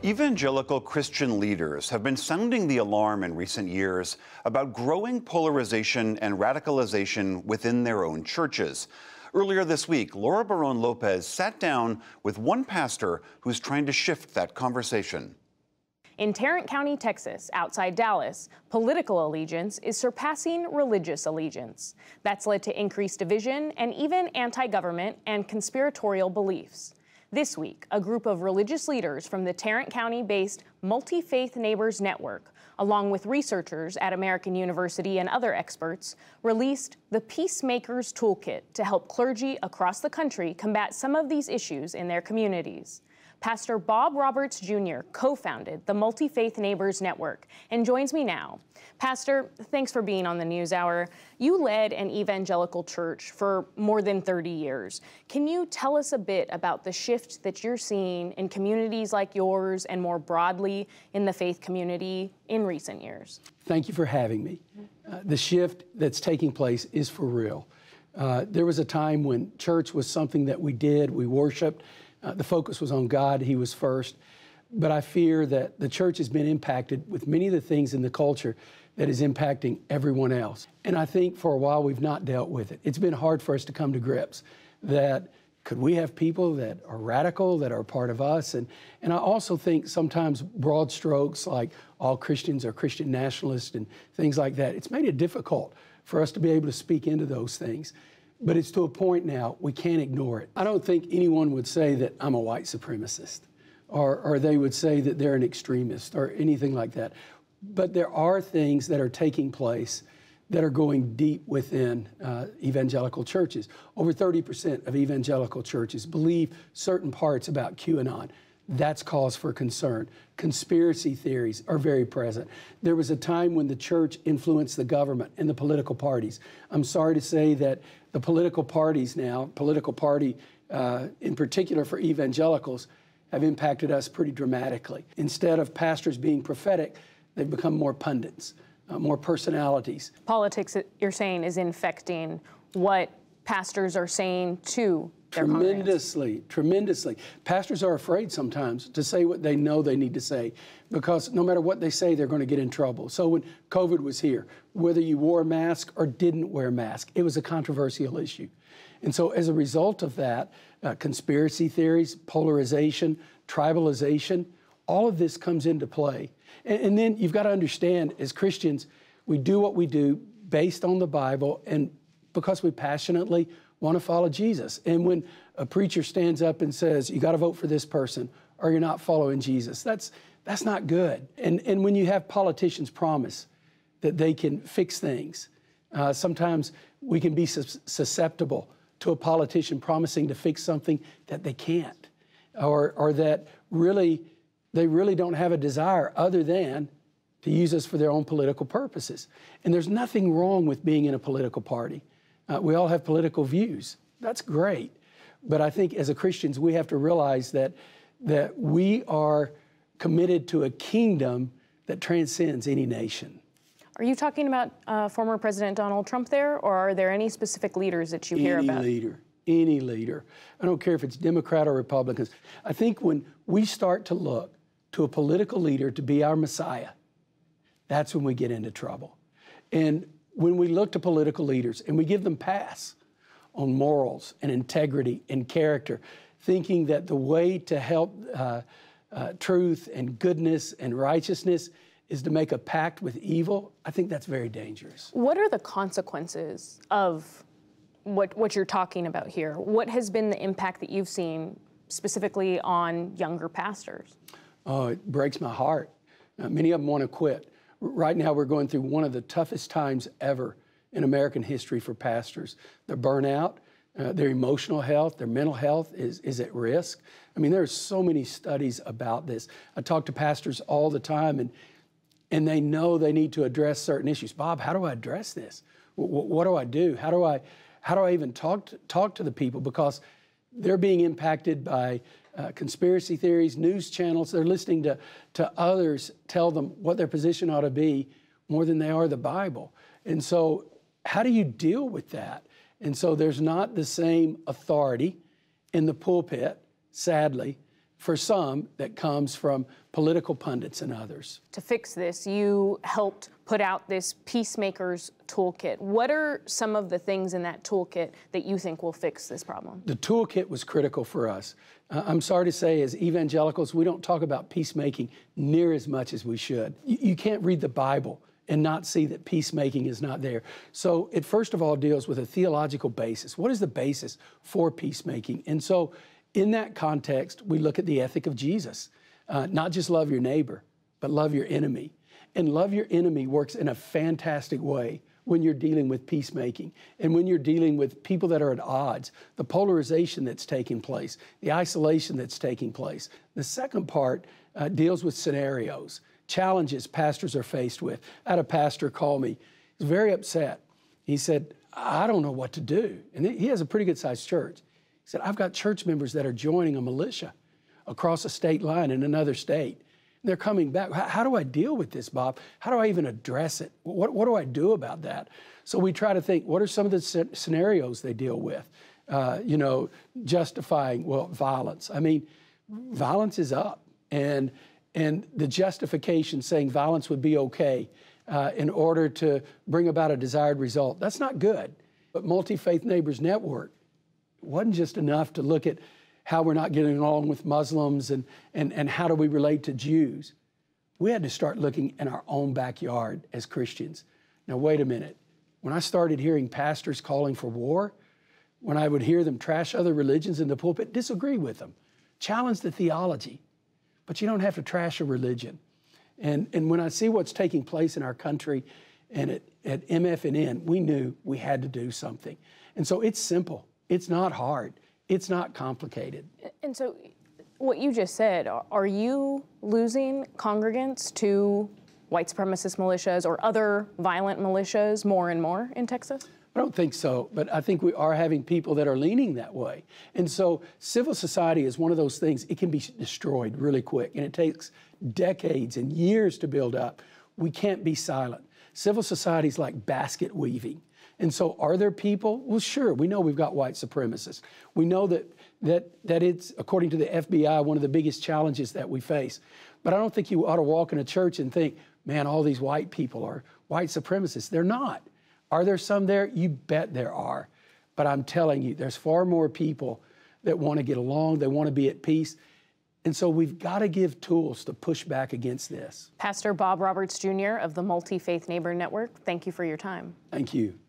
Evangelical Christian leaders have been sounding the alarm in recent years about growing polarization and radicalization within their own churches. Earlier this week, Laura Barón Lopez sat down with one pastor who's trying to shift that conversation. In Tarrant County, Texas, outside Dallas, political allegiance is surpassing religious allegiance. That's led to increased division and even anti-government and conspiratorial beliefs. This week, a group of religious leaders from the Tarrant County-based Multi-Faith Neighbors Network, along with researchers at American University and other experts, released the Peacemakers Toolkit to help clergy across the country combat some of these issues in their communities. Pastor Bob Roberts Jr. co-founded the Multi-Faith Neighbors Network and joins me now. Pastor, thanks for being on the NewsHour. You led an evangelical church for more than 30 years. Can you tell us a bit about the shift that you're seeing in communities like yours and more broadly in the faith community in recent years? Thank you for having me. The shift that's taking place is for real. There was a time when church was something that we did, we worshiped. The focus was on God, He was first. But I fear that the church has been impacted with many of the things in the culture that is impacting everyone else. And I think for a while we've not dealt with it. It's been hard for us to come to grips that could we have people that are radical, that are part of us? And I also think sometimes broad strokes like all Christians are Christian nationalists and things like that, it's made it difficult for us to be able to speak into those things. But it's to a point now we can't ignore it. I don't think anyone would say that I'm a white supremacist or they would say that they're an extremist or anything like that. But there are things that are taking place that are going deep within evangelical churches. Over 30% of evangelical churches believe certain parts about QAnon. That's cause for concern. Conspiracy theories are very present. There was a time when the church influenced the government and the political parties. I'm sorry to say that the political parties now, political party in particular for evangelicals, have impacted us pretty dramatically. Instead of pastors being prophetic, they've become more pundits, more personalities. Politics, you're saying, is infecting what pastors are saying to their congregants. Tremendously. Pastors are afraid sometimes to say what they know they need to say because no matter what they say, they're going to get in trouble. So when COVID was here, whether you wore a mask or didn't wear a mask, it was a controversial issue. And so as a result of that, conspiracy theories, polarization, tribalization, all of this comes into play. And then you've got to understand, as Christians, we do what we do based on the Bible and because we passionately want to follow Jesus. And when a preacher stands up and says, you got to vote for this person or you're not following Jesus, that's not good. And when you have politicians promise that they can fix things, sometimes we can be susceptible to a politician promising to fix something that they can't or that they really don't have a desire other than to use us for their own political purposes. And there's nothing wrong with being in a political party. We all have political views. That's great. But I think as Christians, we have to realize that we are committed to a kingdom that transcends any nation. Are you talking about former President Donald Trump there, or are there any specific leaders that you hear about? Any leader. I don't care if it's Democrat or Republicans. I think when we start to look to a political leader to be our Messiah, that's when we get into trouble. And when we look to political leaders and we give them pass on morals and integrity and character, thinking that the way to help truth and goodness and righteousness is to make a pact with evil, I think that's very dangerous. What are the consequences of what you're talking about here? What has been the impact that you've seen specifically on younger pastors? Oh, it breaks my heart. Many of them want to quit. Right now, we're going through one of the toughest times ever in American history for pastors. They're burnout, their emotional health, their mental health is at risk. I mean, there are so many studies about this. I talk to pastors all the time, and they know they need to address certain issues. Bob, how do I address this? What do I do? How do I even talk to the people? Because they're being impacted by conspiracy theories, news channels. They're listening to others tell them what their position ought to be more than they are the Bible. And so how do you deal with that? And so there's not the same authority in the pulpit, sadly, for some that comes from political pundits and others. To fix this, you helped put out this Peacemakers Toolkit. What are some of the things in that toolkit that you think will fix this problem? The toolkit was critical for us. I'm sorry to say, as evangelicals, we don't talk about peacemaking near as much as we should. You can't read the Bible and not see that peacemaking is not there. So it first of all deals with a theological basis. What is the basis for peacemaking? And so in that context, we look at the ethic of Jesus. Not just love your neighbor, but love your enemy. And love your enemy works in a fantastic way when you're dealing with peacemaking and when you're dealing with people that are at odds, the polarization that's taking place, the isolation that's taking place. The second part deals with scenarios, challenges pastors are faced with. I had a pastor call me. He was very upset. He said, I don't know what to do. And he has a pretty good-sized church. He said, I've got church members that are joining a militia across a state line in another state. And they're coming back. How do I deal with this, Bob? How do I even address it? What do I do about that? So we try to think, what are some of the scenarios they deal with? Justifying, violence. I mean, violence is up. And the justification saying violence would be okay in order to bring about a desired result, that's not good. But Multi-Faith Neighbors Network wasn't just enough to look at how we're not getting along with Muslims and how do we relate to Jews. We had to start looking in our own backyard as Christians. Now, wait a minute. When I started hearing pastors calling for war, when I would hear them trash other religions in the pulpit, disagree with them, challenge the theology, but you don't have to trash a religion. And when I see what's taking place in our country and at MFNN, we knew we had to do something. And so it's simple. It's not hard. It's not complicated. And so what you just said, are you losing congregants to white supremacist militias or other violent militias more and more in Texas? I don't think so, but I think we are having people that are leaning that way. And so civil society is one of those things, it can be destroyed really quick, and it takes decades and years to build up. We can't be silent. Civil society is like basket weaving. And so are there people? Well, sure, we know we've got white supremacists. We know that it's, according to the FBI, one of the biggest challenges that we face. But I don't think you ought to walk in a church and think, man, all these white people are white supremacists. They're not. Are there some there? You bet there are. But I'm telling you, there's far more people that want to get along, they want to be at peace. And so we've got to give tools to push back against this. Pastor Bob Roberts Jr. of the Multi-Faith Neighbor Network, thank you for your time. Thank you.